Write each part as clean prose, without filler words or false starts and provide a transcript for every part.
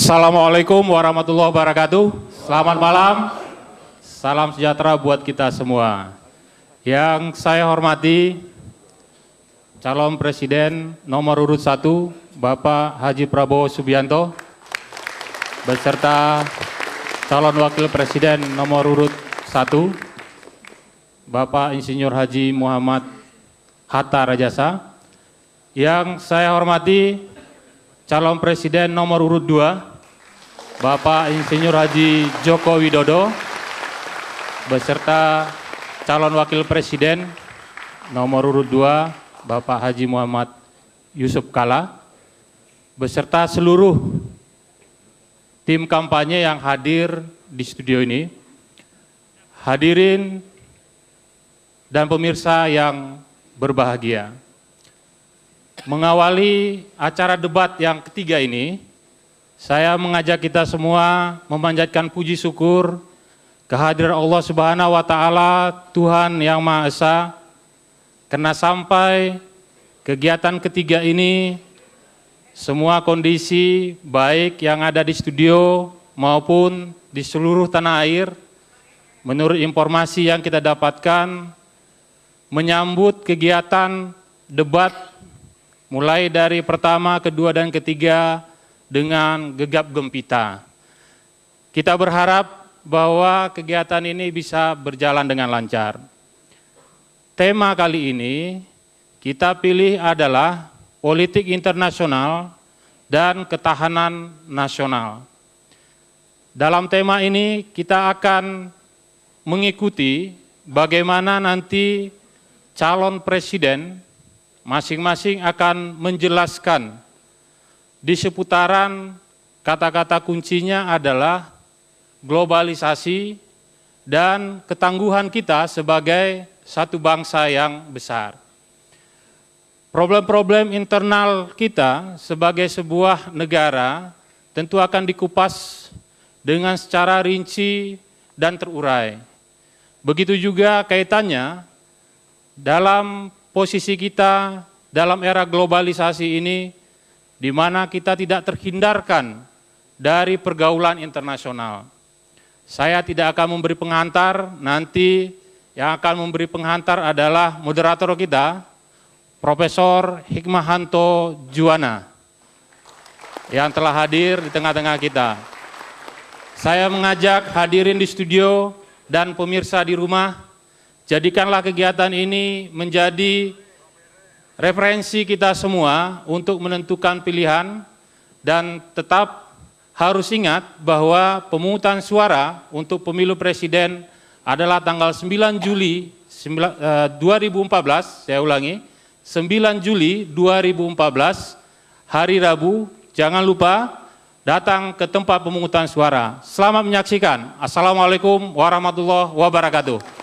Assalamualaikum warahmatullahi wabarakatuh. Selamat malam. Salam sejahtera buat kita semua. Yang saya hormati calon presiden nomor urut 1 Bapak Haji Prabowo Subianto beserta calon wakil presiden nomor urut 1 Bapak Insinyur Haji Muhammad Hatta Rajasa. Yang saya hormati calon presiden nomor urut 2 Bapak Insinyur Haji Joko Widodo beserta calon wakil presiden nomor urut 2 Bapak Haji Muhammad Yusuf Kalla beserta seluruh tim kampanye yang hadir di studio ini, hadirin dan pemirsa yang berbahagia. Mengawali acara debat yang ketiga ini, saya mengajak kita semua memanjatkan puji syukur kehadiran Allah Subhanahu wa Ta'ala, Tuhan Yang Maha Esa, karena sampai kegiatan ketiga ini, semua kondisi baik yang ada di studio maupun di seluruh tanah air, menurut informasi yang kita dapatkan, menyambut kegiatan debat mulai dari pertama, kedua, dan ketiga dengan gegap gempita. Kita berharap bahwa kegiatan ini bisa berjalan dengan lancar. Tema kali ini kita pilih adalah politik internasional dan ketahanan nasional. Dalam tema ini kita akan mengikuti bagaimana nanti calon presiden masing-masing akan menjelaskan di seputaran kata-kata kuncinya adalah globalisasi dan ketangguhan kita sebagai satu bangsa yang besar. Problem-problem internal kita sebagai sebuah negara tentu akan dikupas dengan secara rinci dan terurai. Begitu juga kaitannya dalam posisi kita dalam era globalisasi ini, di mana kita tidak terhindarkan dari pergaulan internasional. Saya tidak akan memberi pengantar, nanti yang akan memberi pengantar adalah moderator kita, Profesor Hikmahanto Juwana, yang telah hadir di tengah-tengah kita. Saya mengajak hadirin di studio dan pemirsa di rumah, jadikanlah kegiatan ini menjadi referensi kita semua untuk menentukan pilihan, dan tetap harus ingat bahwa pemungutan suara untuk pemilu presiden adalah tanggal 9 Juli 2014, saya ulangi, 9 Juli 2014, hari Rabu. Jangan lupa datang ke tempat pemungutan suara. Selamat menyaksikan. Assalamualaikum warahmatullahi wabarakatuh.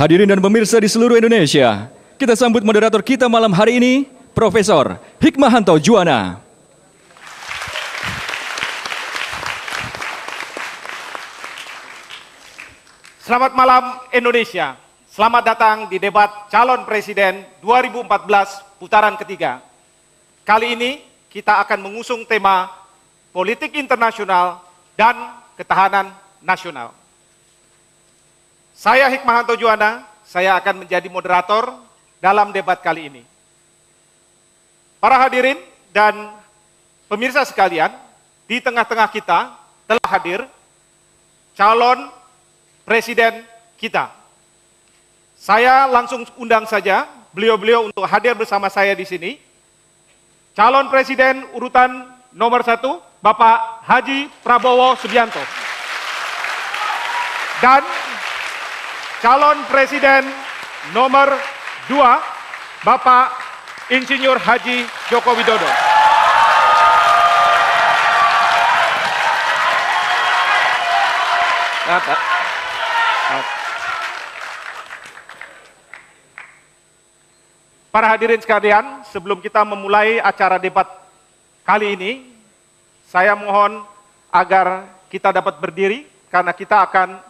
Hadirin dan pemirsa di seluruh Indonesia, kita sambut moderator kita malam hari ini, Profesor Hikmahanto Juwana. Selamat malam Indonesia, selamat datang di debat calon presiden 2014 putaran ketiga. Kali ini kita akan mengusung tema politik internasional dan ketahanan nasional. Saya Hikmahanto Juwana, saya akan menjadi moderator dalam debat kali ini. Para hadirin dan pemirsa sekalian, di tengah-tengah kita telah hadir calon presiden kita. Saya langsung undang saja beliau-beliau untuk hadir bersama saya di sini. Calon presiden urutan nomor 1, Bapak Haji Prabowo Subianto. Dan calon presiden nomor 2, Bapak Insinyur Haji Joko Widodo. Para hadirin sekalian, sebelum kita memulai acara debat kali ini, saya mohon agar kita dapat berdiri karena kita akan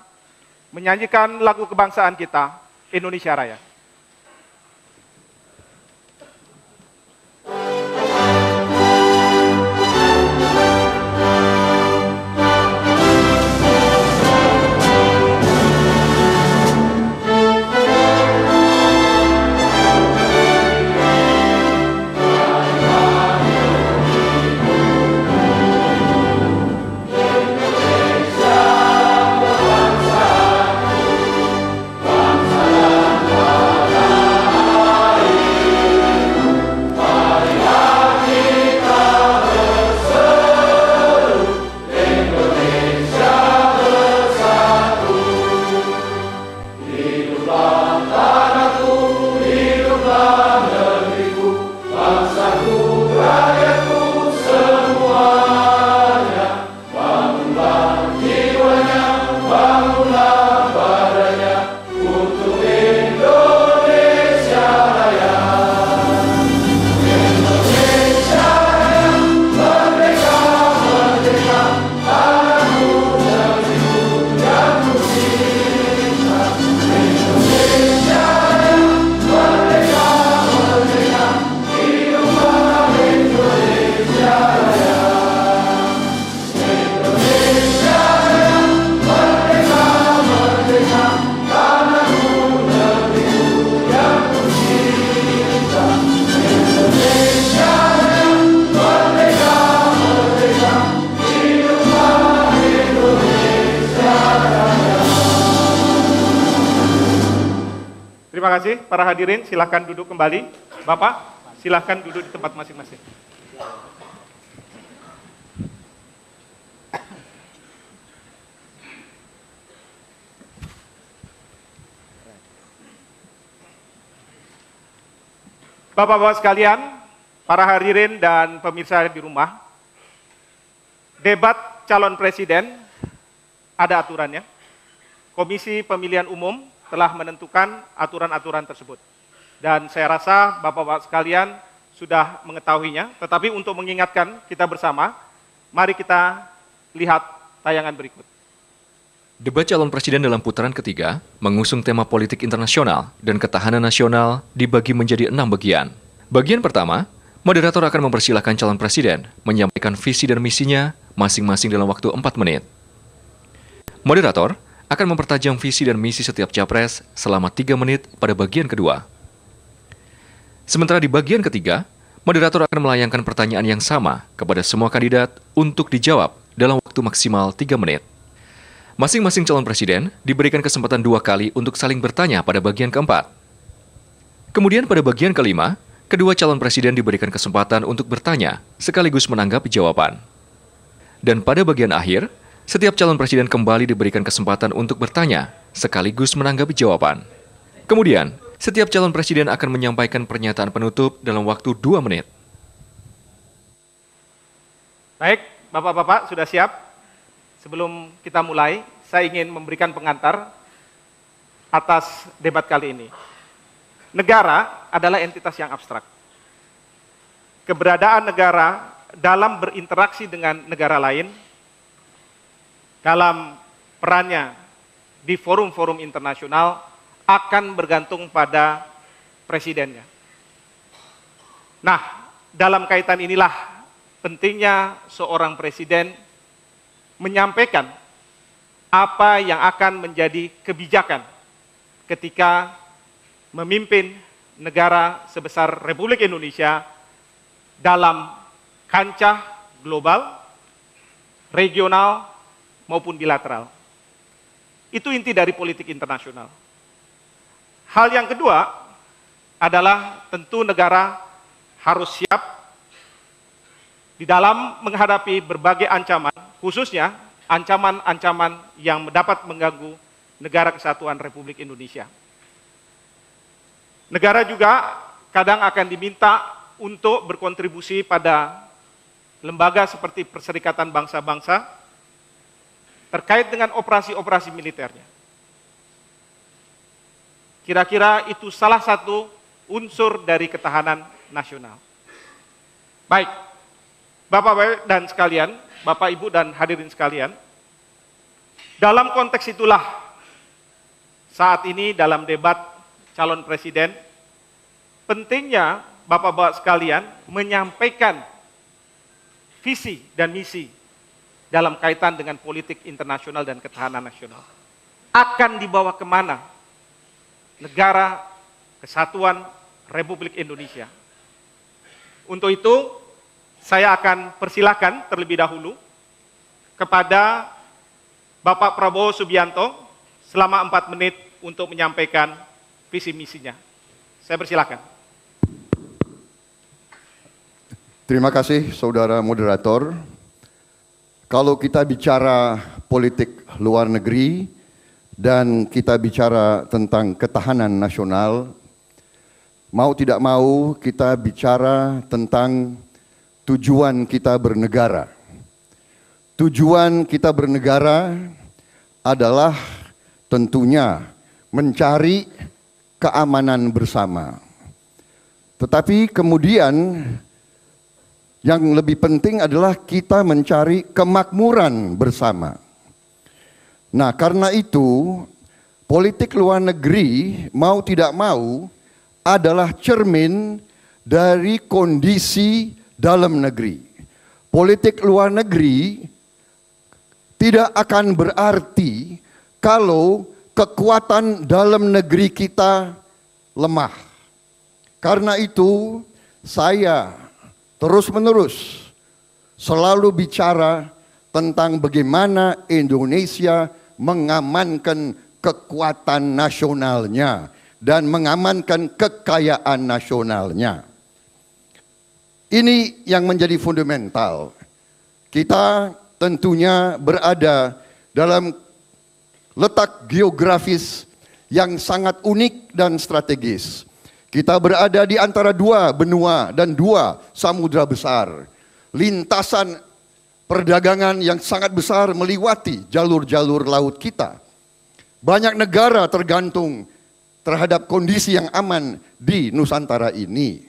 menyanyikan lagu kebangsaan kita, Indonesia Raya. Terima kasih para hadirin, silakan duduk kembali. Bapak, silakan duduk di tempat masing-masing. Bapak-bapak sekalian, para hadirin dan pemirsa di rumah, debat calon presiden ada aturannya. Komisi Pemilihan Umum telah menentukan aturan-aturan tersebut. Dan saya rasa bapak-bapak sekalian sudah mengetahuinya, tetapi untuk mengingatkan kita bersama, mari kita lihat tayangan berikut. Debat calon presiden dalam putaran ketiga mengusung tema politik internasional dan ketahanan nasional dibagi menjadi 6 bagian. Bagian pertama, moderator akan mempersilahkan calon presiden menyampaikan visi dan misinya masing-masing dalam waktu 4 menit. Moderator akan mempertajam visi dan misi setiap capres selama 3 menit pada bagian kedua. Sementara di bagian ketiga, moderator akan melayangkan pertanyaan yang sama kepada semua kandidat untuk dijawab dalam waktu maksimal 3 menit. Masing-masing calon presiden diberikan kesempatan 2 kali untuk saling bertanya pada bagian keempat. Kemudian pada bagian kelima, kedua calon presiden diberikan kesempatan untuk bertanya sekaligus menanggapi jawaban. Dan pada bagian akhir, setiap calon presiden kembali diberikan kesempatan untuk bertanya sekaligus menanggapi jawaban. Kemudian, setiap calon presiden akan menyampaikan pernyataan penutup dalam waktu 2 menit. Baik, bapak-bapak sudah siap? Sebelum kita mulai, saya ingin memberikan pengantar atas debat kali ini. Negara adalah entitas yang abstrak. Keberadaan negara dalam berinteraksi dengan negara lain, dalam perannya di forum-forum internasional, akan bergantung pada presidennya. Nah, dalam kaitan inilah pentingnya seorang presiden menyampaikan apa yang akan menjadi kebijakan ketika memimpin negara sebesar Republik Indonesia dalam kancah global, regional, maupun bilateral. Itu inti dari politik internasional. Hal yang kedua adalah tentu negara harus siap di dalam menghadapi berbagai ancaman, khususnya ancaman-ancaman yang dapat mengganggu negara kesatuan Republik Indonesia. Negara juga kadang akan diminta untuk berkontribusi pada lembaga seperti Perserikatan Bangsa-Bangsa terkait dengan operasi-operasi militernya. Kira-kira itu salah satu unsur dari ketahanan nasional. Baik, Bapak-Bapak dan sekalian, Bapak, Ibu, dan hadirin sekalian, dalam konteks itulah saat ini dalam debat calon presiden, pentingnya Bapak-Bapak sekalian menyampaikan visi dan misi dalam kaitan dengan politik internasional dan ketahanan nasional. Akan dibawa kemana negara kesatuan Republik Indonesia. Untuk itu, saya akan persilakan terlebih dahulu kepada Bapak Prabowo Subianto selama 4 menit untuk menyampaikan visi misinya. Saya persilakan. Terima kasih saudara moderator. Kalau kita bicara politik luar negeri dan kita bicara tentang ketahanan nasional, mau tidak mau kita bicara tentang tujuan kita bernegara. Tujuan kita bernegara adalah tentunya mencari keamanan bersama. Tetapi kemudian yang lebih penting adalah kita mencari kemakmuran bersama. Nah, karena itu politik luar negeri mau tidak mau adalah cermin dari kondisi dalam negeri. Politik luar negeri tidak akan berarti kalau kekuatan dalam negeri kita lemah. Karena itu saya terus-menerus selalu bicara tentang bagaimana Indonesia mengamankan kekuatan nasionalnya dan mengamankan kekayaan nasionalnya. Ini yang menjadi fundamental. Kita tentunya berada dalam letak geografis yang sangat unik dan strategis. Kita berada di antara dua benua dan dua samudra besar. Lintasan perdagangan yang sangat besar melewati jalur-jalur laut kita. Banyak negara tergantung terhadap kondisi yang aman di Nusantara ini.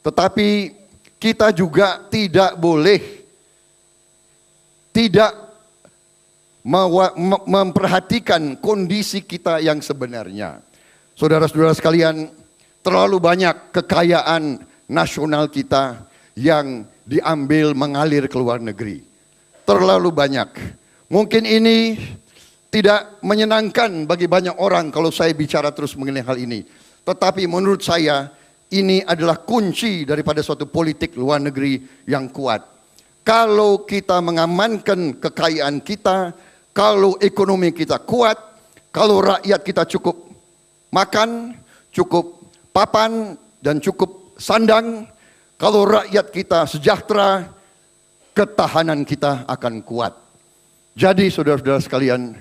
Tetapi kita juga tidak boleh tidak memperhatikan kondisi kita yang sebenarnya. Saudara-saudara sekalian, terlalu banyak kekayaan nasional kita yang diambil mengalir ke luar negeri. Terlalu banyak. Mungkin ini tidak menyenangkan bagi banyak orang kalau saya bicara terus mengenai hal ini. Tetapi menurut saya ini adalah kunci daripada suatu politik luar negeri yang kuat. Kalau kita mengamankan kekayaan kita, kalau ekonomi kita kuat, kalau rakyat kita cukup makan, cukup papan, dan cukup sandang, kalau rakyat kita sejahtera, ketahanan kita akan kuat. Jadi saudara-saudara sekalian,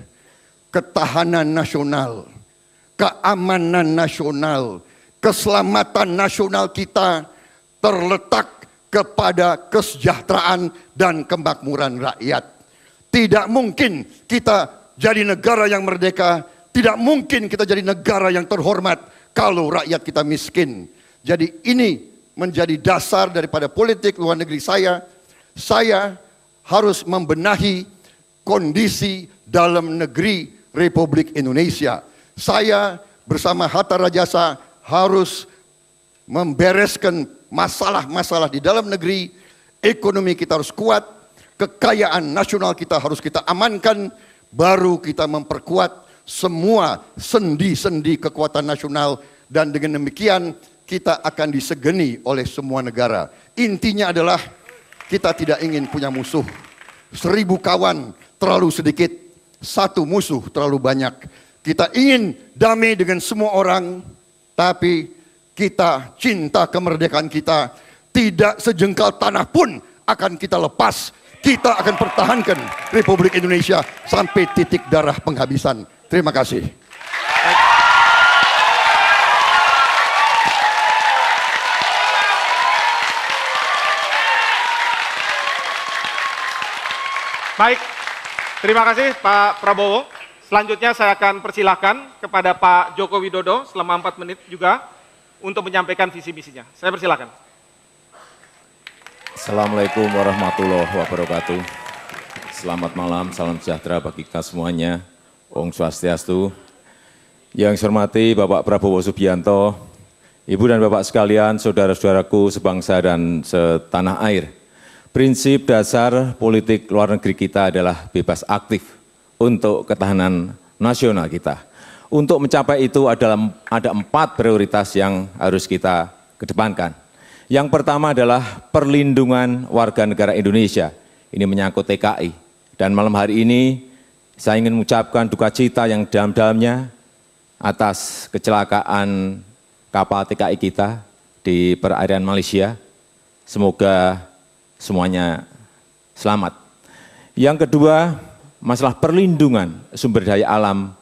ketahanan nasional, keamanan nasional, keselamatan nasional kita terletak kepada kesejahteraan dan kemakmuran rakyat. Tidak mungkin kita jadi negara yang merdeka, tidak mungkin kita jadi negara yang terhormat kalau rakyat kita miskin. Jadi ini menjadi dasar daripada politik luar negeri saya. Saya harus membenahi kondisi dalam negeri Republik Indonesia. Saya bersama Hatta Rajasa harus membereskan masalah-masalah di dalam negeri. Ekonomi kita harus kuat, kekayaan nasional kita harus kita amankan, baru kita memperkuat semua sendi-sendi kekuatan nasional, dan dengan demikian kita akan disegeni oleh semua negara. Intinya adalah kita tidak ingin punya musuh. 1000 kawan terlalu sedikit, 1 musuh terlalu banyak. Kita ingin damai dengan semua orang, tapi kita cinta kemerdekaan kita. Tidak sejengkal tanah pun akan kita lepas. Kita akan pertahankan Republik Indonesia sampai titik darah penghabisan. Terima kasih. Baik, terima kasih Pak Prabowo. Selanjutnya saya akan persilahkan kepada Pak Joko Widodo selama 4 menit juga untuk menyampaikan visi misinya. Saya persilahkan. Assalamualaikum warahmatullahi wabarakatuh. Selamat malam, salam sejahtera bagi kita semuanya. Om Swastiastu. Yang saya hormati Bapak Prabowo Subianto, Ibu dan Bapak sekalian, saudara-saudaraku sebangsa dan setanah air. Prinsip dasar politik luar negeri kita adalah bebas aktif untuk ketahanan nasional kita. Untuk mencapai itu ada 4 prioritas yang harus kita kedepankan. Yang pertama adalah perlindungan warga negara Indonesia. Ini menyangkut TKI. Dan malam hari ini saya ingin mengucapkan duka cita yang dalam-dalamnya atas kecelakaan kapal TKI kita di perairan Malaysia. Semoga semuanya selamat. Yang kedua, masalah perlindungan sumber daya alam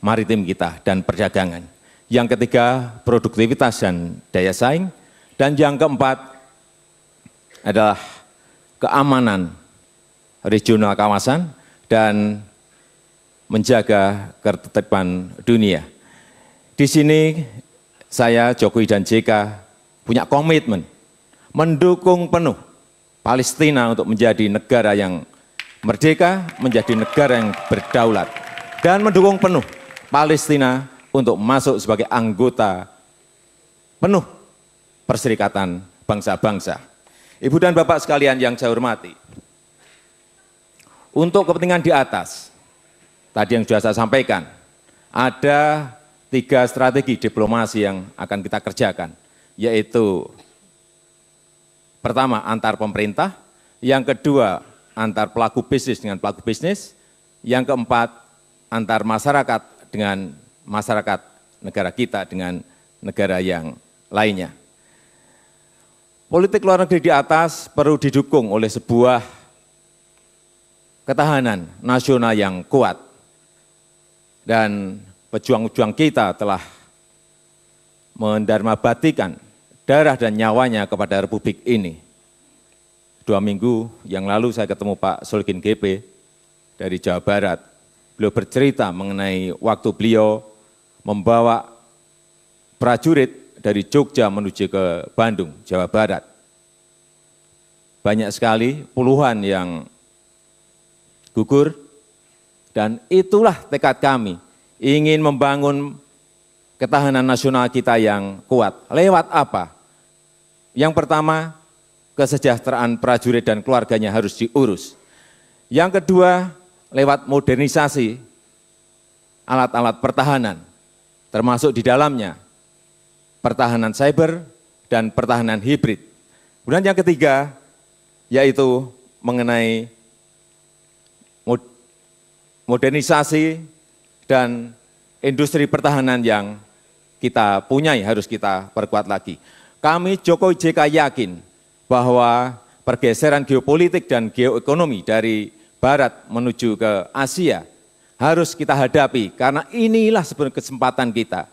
maritim kita dan perdagangan. Yang ketiga, produktivitas dan daya saing. Dan yang keempat adalah keamanan regional kawasan dan menjaga ketertiban dunia. Di sini saya, Jokowi dan JK punya komitmen mendukung penuh Palestina untuk menjadi negara yang merdeka, menjadi negara yang berdaulat, dan mendukung penuh Palestina untuk masuk sebagai anggota penuh Perserikatan Bangsa-Bangsa. Ibu dan Bapak sekalian yang saya hormati, untuk kepentingan di atas, tadi yang sudah saya sampaikan, ada 3 strategi diplomasi yang akan kita kerjakan, yaitu pertama, antar pemerintah. Yang kedua, antar pelaku bisnis dengan pelaku bisnis. Yang keempat, antar masyarakat dengan masyarakat negara kita dengan negara yang lainnya. Politik luar negeri di atas perlu didukung oleh sebuah ketahanan nasional yang kuat. Dan pejuang-pejuang kita telah mendarmabatikan darah dan nyawanya kepada Republik ini. 2 minggu yang lalu saya ketemu Pak Solikin GP dari Jawa Barat. Beliau bercerita mengenai waktu beliau membawa prajurit dari Jogja menuju ke Bandung, Jawa Barat. Banyak sekali, puluhan yang gugur, dan itulah tekad kami, ingin membangun ketahanan nasional kita yang kuat. Lewat apa? Yang pertama, kesejahteraan prajurit dan keluarganya harus diurus. Yang kedua, lewat modernisasi alat-alat pertahanan, termasuk di dalamnya pertahanan cyber dan pertahanan hibrid. Kemudian yang ketiga, yaitu mengenai modernisasi dan industri pertahanan yang kita punyai harus kita perkuat lagi. Kami Jokowi JK yakin bahwa pergeseran geopolitik dan geoekonomi dari barat menuju ke Asia harus kita hadapi, karena inilah sebenarnya kesempatan kita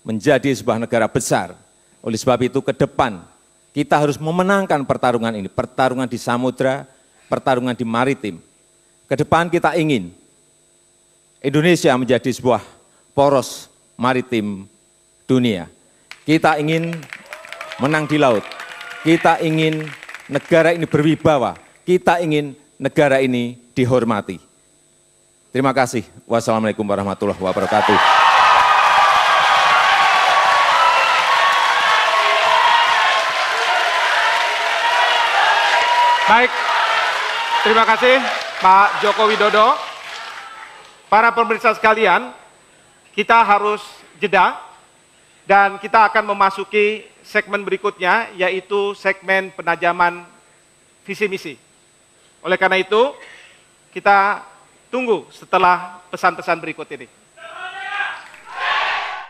menjadi sebuah negara besar. Oleh sebab itu ke depan kita harus memenangkan pertarungan ini, pertarungan di samudra, pertarungan di maritim. Ke depan kita ingin Indonesia menjadi sebuah poros maritim dunia. Kita ingin menang di laut. Kita ingin negara ini berwibawa, kita ingin negara ini dihormati. Terima kasih. Wassalamualaikum warahmatullahi wabarakatuh. Baik, terima kasih Pak Joko Widodo. Para pemirsa sekalian, kita harus jeda dan kita akan memasuki segmen berikutnya, yaitu segmen penajaman visi misi. Oleh karena itu, kita tunggu setelah pesan-pesan berikut ini.